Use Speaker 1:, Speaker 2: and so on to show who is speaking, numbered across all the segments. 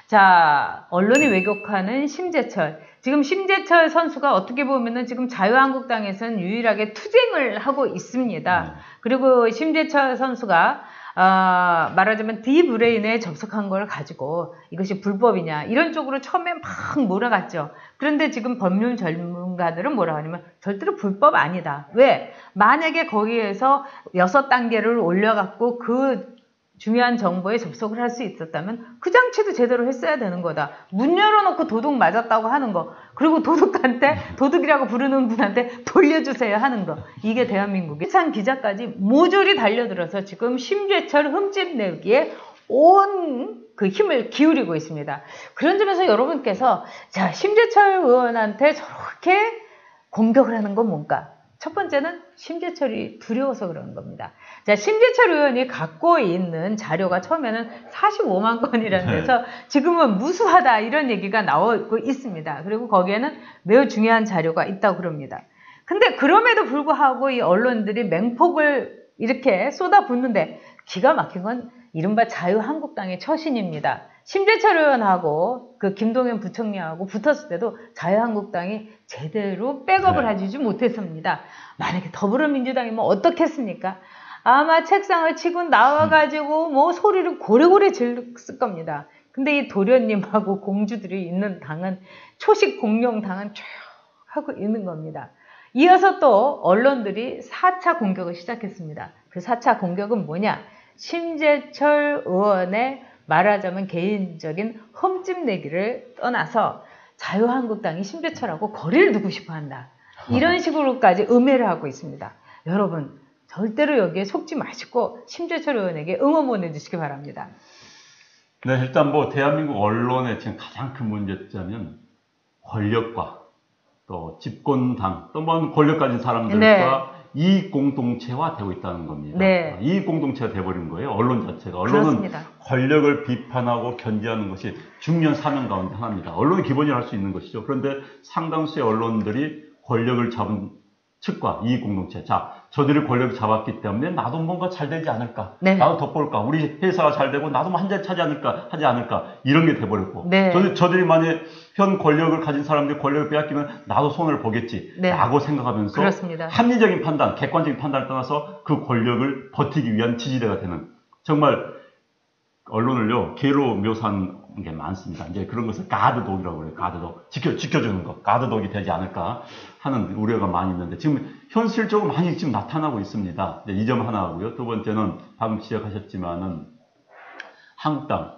Speaker 1: 자, 언론이 왜곡하는 심재철. 지금 심재철 선수가 어떻게 보면은 지금 자유한국당에서는 유일하게 투쟁을 하고 있습니다. 그리고 심재철 선수가 말하자면 디브레인에 접속한 걸 가지고 이것이 불법이냐 이런 쪽으로 처음에 막 몰아갔죠. 그런데 지금 법률 전문가들은 뭐라고 하냐면 절대로 불법 아니다. 왜? 만약에 거기에서 6단계를 올려갖고 그 중요한 정보에 접속을 할 수 있었다면 그 장치도 제대로 했어야 되는 거다. 문 열어놓고 도둑 맞았다고 하는 거, 그리고 도둑한테 도둑이라고 부르는 분한테 돌려주세요 하는 거, 이게 대한민국의 한 기자까지 모조리 달려들어서 지금 심재철 흠집 내기에 온 그 힘을 기울이고 있습니다. 그런 점에서 여러분께서 자, 심재철 의원한테 저렇게 공격을 하는 건 뭔가? 첫 번째는 심재철이 두려워서 그러는 겁니다. 자, 심재철 의원이 갖고 있는 자료가 처음에는 45만 건이라는 데서 지금은 무수하다 이런 얘기가 나오고 있습니다. 그리고 거기에는 매우 중요한 자료가 있다고 그럽니다. 근데 그럼에도 불구하고 이 언론들이 맹폭을 이렇게 쏟아붓는데 기가 막힌 건 이른바 자유한국당의 처신입니다. 심재철 의원하고 그 김동연 부총리하고 붙었을 때도 자유한국당이 제대로 백업을 해주지 못했습니다. 만약에 더불어민주당이면 어떻겠습니까? 아마 책상을 치고 나와가지고 뭐 소리를 고래고래 질렀을 겁니다. 근데 이 도련님하고 공주들이 있는 당은 초식 공룡 당은 쭉 하고 있는 겁니다. 이어서 또 언론들이 4차 공격을 시작했습니다. 그 4차 공격은 뭐냐? 심재철 의원의 말하자면 개인적인 흠집 내기를 떠나서 자유한국당이 심재철하고 거리를 두고 싶어 한다. 이런 식으로까지 음해를 하고 있습니다. 여러분 절대로 여기에 속지 마시고 심재철 의원에게 응원 보내주시기 바랍니다.
Speaker 2: 네, 일단 뭐 대한민국 언론의 지금 가장 큰 문제점은 권력과 또 집권당 또 뭐 권력 가진 사람들과 이익 공동체화 되고 있다는 겁니다. 이익 공동체가 돼버린 거예요. 언론 자체가. 언론은 그렇습니다. 권력을 비판하고 견제하는 것이 중요한 사명 가운데 하나입니다. 언론의 기본이 할 수 있는 것이죠. 그런데 상당수의 언론들이 권력을 잡은 측과 이익 공동체. 자, 저들이 권력을 잡았기 때문에 나도 뭔가 잘 되지 않을까? 나도 덧볼까? 우리 회사가 잘 되고 나도 뭐 한 자리 하지 않을까? 이런 게 돼버렸고. 저들이 만약에 현 권력을 가진 사람들이 권력을 빼앗기면 나도 손해를 보겠지. 라고 생각하면서
Speaker 1: 그렇습니다.
Speaker 2: 합리적인 판단, 객관적인 판단을 떠나서 그 권력을 버티기 위한 지지대가 되는 정말 언론을요, 개로 묘사한 게 많습니다. 이제 그런 것을 가드독이라고 그래요. 가드독. 지켜주는 것. 가드독이 되지 않을까 하는 우려가 많이 있는데, 지금 현실적으로 많이 지금 나타나고 있습니다. 이 점 하나 하고요. 두 번째는 방금 지적하셨지만은, 한국당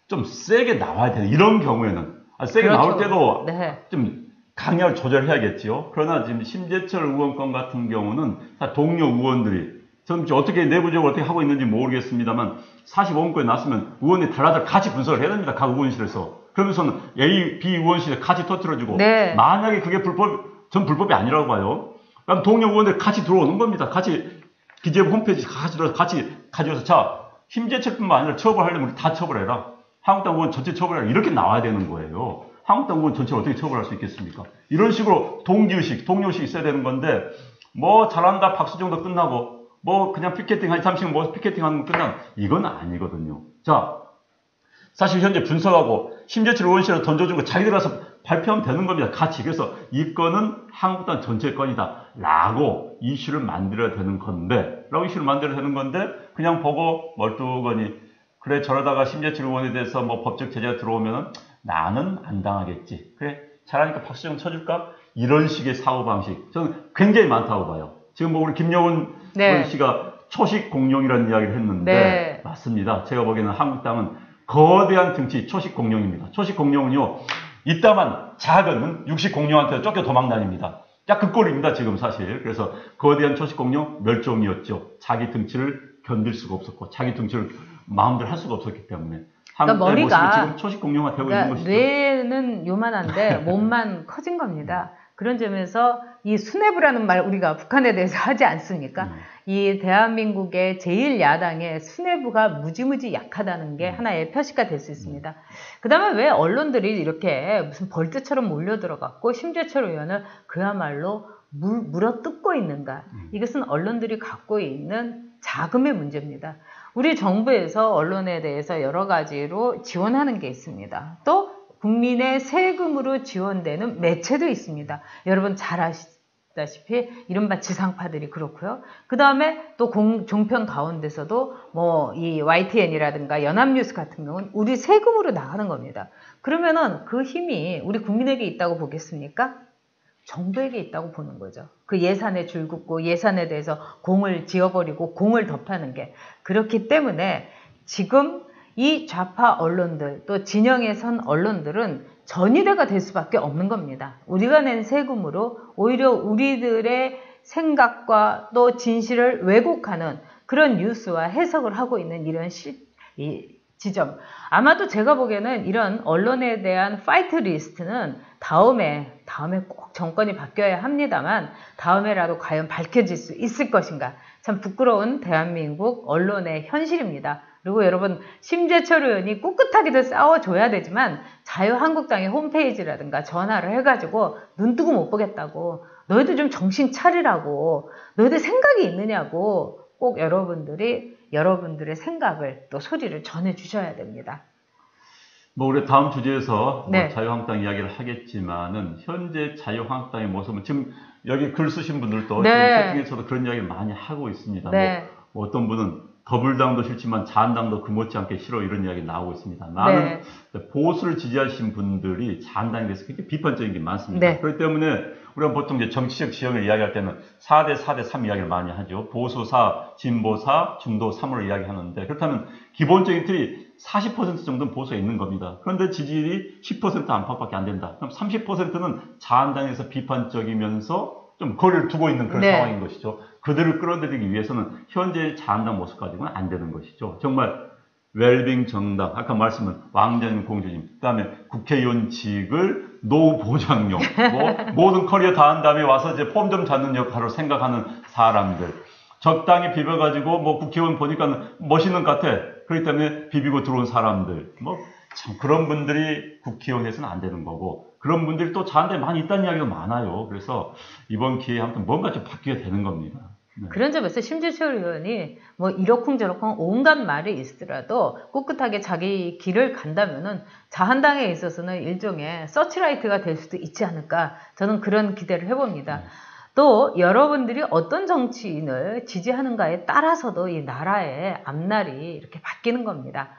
Speaker 2: 좀 세게 나와야 되는, 이런 경우에는, 세게 나올 때도 좀 강약을 조절해야겠지요. 그러나 지금 심재철 의원 건 같은 경우는 동료 의원들이 전 어떻게 내부적으로 어떻게 하고 있는지 모르겠습니다만 45원권에 났으면 의원이 달라들 같이 분석을 해야 됩니다. 각 의원실에서. 그러면서는 A, B 의원실에 같이 터뜨려주고 만약에 그게 전 불법이 아니라고 봐요. 그럼 동료 의원들 같이 들어오는 겁니다. 같이 기재부 홈페이지 같이 가져와서 자, 심재철뿐만 아니라 처벌하려면 우리 다 처벌해라. 한국당 의원 전체 처벌해라. 이렇게 나와야 되는 거예요. 한국당 의원 전체를 어떻게 처벌할 수 있겠습니까? 이런 식으로 동기의식, 동료의식이 있어야 되는 건데 뭐 잘한다 박수 정도 끝나고 뭐 그냥 피켓팅 한 30분 뭐 피켓팅 하는 거 끝나면 이건 아니거든요. 자, 사실 현재 분석하고 심재철 의원실에 던져준 거 자기들 와서 발표하면 되는 겁니다. 같이. 그래서 이 건은 한국당 전체 건이다 라고 이슈를 만들어야 되는 건데 그냥 보고 멀뚱하니 그래 저러다가 심재철 의원에 대해서 뭐 법적 제재가 들어오면은 나는 안 당하겠지. 그래 잘하니까 박수 좀 쳐줄까? 이런 식의 사고방식 저는 굉장히 많다고 봐요. 지금 뭐 우리 김여운 씨가 초식 공룡이라는 이야기를 했는데 맞습니다. 제가 보기에는 한국당은 거대한 등치 초식 공룡입니다. 초식 공룡은요 이따만 작은 육식 공룡한테 쫓겨 도망 다닙니다. 딱 그 꼴입니다 지금 사실. 그래서 거대한 초식 공룡 멸종이었죠. 자기 등치를 견딜 수가 없었고 자기 등치를 마음대로 할 수가 없었기 때문에 한국당의 모습이 지금 초식 공룡화 되고 있는 것이죠.
Speaker 1: 뇌는 요만한데 몸만 커진 겁니다. 그런 점에서 이 수뇌부라는 말 우리가 북한에 대해서 하지 않습니까? 이 대한민국의 제1야당의 수뇌부가 무지무지 약하다는 게 하나의 표시가 될 수 있습니다. 그 다음에 왜 언론들이 이렇게 무슨 벌떼처럼 몰려들어갔고 심재철 의원을 그야말로 물어뜯고 있는가? 이것은 언론들이 갖고 있는 자금의 문제입니다. 우리 정부에서 언론에 대해서 여러 가지로 지원하는 게 있습니다. 또 국민의 세금으로 지원되는 매체도 있습니다. 여러분 잘 아시다시피 이른바 지상파들이 그렇고요. 그 다음에 또 종편 가운데서도 뭐 이 YTN이라든가 연합뉴스 같은 경우는 우리 세금으로 나가는 겁니다. 그러면은 그 힘이 우리 국민에게 있다고 보겠습니까? 정부에게 있다고 보는 거죠. 그 예산에 줄긋고 예산에 대해서 공을 지어버리고 공을 덮하는 게. 그렇기 때문에 지금 이 좌파 언론들 또 진영에 선 언론들은 전위대가 될 수밖에 없는 겁니다. 우리가 낸 세금으로 오히려 우리들의 생각과 또 진실을 왜곡하는 그런 뉴스와 해석을 하고 있는 이런 지점. 아마도 제가 보기에는 이런 언론에 대한 파이트 리스트는 다음에 꼭 정권이 바뀌어야 합니다만 다음에라도 과연 밝혀질 수 있을 것인가. 참 부끄러운 대한민국 언론의 현실입니다. 그리고 여러분 심재철 의원이 꿋꿋하게도 싸워줘야 되지만 자유한국당의 홈페이지라든가 전화를 해가지고 눈뜨고 못 보겠다고 너희들 좀 정신 차리라고 너희들 생각이 있느냐고 꼭 여러분들의 생각을 또 소리를 전해주셔야 됩니다.
Speaker 2: 뭐 우리 다음 주제에서
Speaker 1: 네.
Speaker 2: 뭐 자유한국당 이야기를 하겠지만은 현재 자유한국당의 모습은 지금 여기 글 쓰신 분들도
Speaker 1: 네.
Speaker 2: 지금 채팅에서도 그런 이야기를 많이 하고 있습니다.
Speaker 1: 네.
Speaker 2: 뭐 어떤 분은 더불당도 싫지만 자한당도 그 못지않게 싫어 이런 이야기 나오고 있습니다. 나는 보수를 지지하신 분들이 자한당에 대해서 굉장히 비판적인 게 많습니다.
Speaker 1: 네.
Speaker 2: 그렇기 때문에 우리가 보통 이제 정치적 지형을 이야기할 때는 4대 4대 3 이야기를 많이 하죠. 보수 4, 진보 4, 중도 3으로 이야기하는데 그렇다면 기본적인 틀이 40% 정도는 보수에 있는 겁니다. 그런데 지지율이 10% 안팎밖에 안 된다. 그럼 30%는 자한당에서 비판적이면서 좀 거리를 두고 있는 그런 상황인 것이죠. 그들을 끌어들이기 위해서는 현재 자한당 모습 가지고는 안 되는 것이죠. 정말 웰빙 정당, 아까 말씀은 왕정 공주님, 그 다음에 국회의원직을 노후 보장용, 뭐 모든 커리어 다 한 다음에 와서 이제 폼 좀 잡는 역할로 생각하는 사람들, 적당히 비벼가지고 뭐 국회의원 보니까 멋있는 것 같아. 그렇기 때문에 비비고 들어온 사람들, 뭐 참 그런 분들이 국회의원에서는 안 되는 거고 그런 분들이 또 자한당에 많이 있다는 이야기가 많아요. 그래서 이번 기회에 아무튼 뭔가 좀 바뀌어야 되는 겁니다. 네.
Speaker 1: 그런 점에서 심재철 의원이 뭐 이러쿵저러쿵 온갖 말이 있더라도 꿋꿋하게 자기 길을 간다면은 자한당에 있어서는 일종의 서치라이트가 될 수도 있지 않을까 저는 그런 기대를 해봅니다. 또 여러분들이 어떤 정치인을 지지하는가에 따라서도 이 나라의 앞날이 이렇게 바뀌는 겁니다.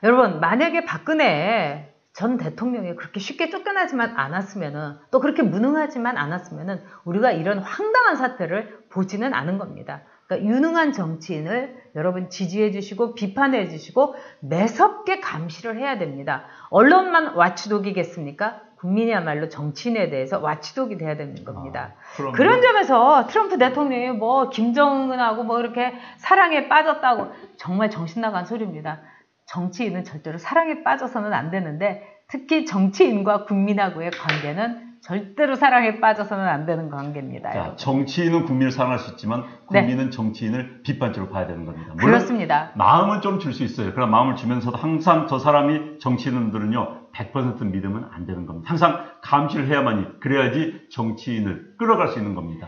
Speaker 1: 여러분 만약에 박근혜 전 대통령이 그렇게 쉽게 쫓겨나지만 않았으면은 또 그렇게 무능하지만 않았으면은 우리가 이런 황당한 사태를 보지는 않은 겁니다. 그러니까 유능한 정치인을 여러분 지지해 주시고 비판해 주시고 매섭게 감시를 해야 됩니다. 언론만 와치독이겠습니까? 국민이야말로 정치인에 대해서 와치독이 돼야 되는 겁니다. 그런 점에서 트럼프 대통령이 뭐 김정은하고 뭐 이렇게 사랑에 빠졌다고 정말 정신 나간 소리입니다. 정치인은 절대로 사랑에 빠져서는 안 되는데 특히 정치인과 국민하고의 관계는 절대로 사랑에 빠져서는 안 되는 관계입니다.
Speaker 2: 자, 정치인은 국민을 사랑할 수 있지만 국민은 정치인을 비판적으로 봐야 되는 겁니다. 물론
Speaker 1: 그렇습니다.
Speaker 2: 마음은 좀 줄 수 있어요. 그런 마음을 주면서도 항상 저 사람이 정치인들은요 100% 믿으면 안 되는 겁니다. 항상 감시를 해야만이 그래야지 정치인을 끌어갈 수 있는 겁니다.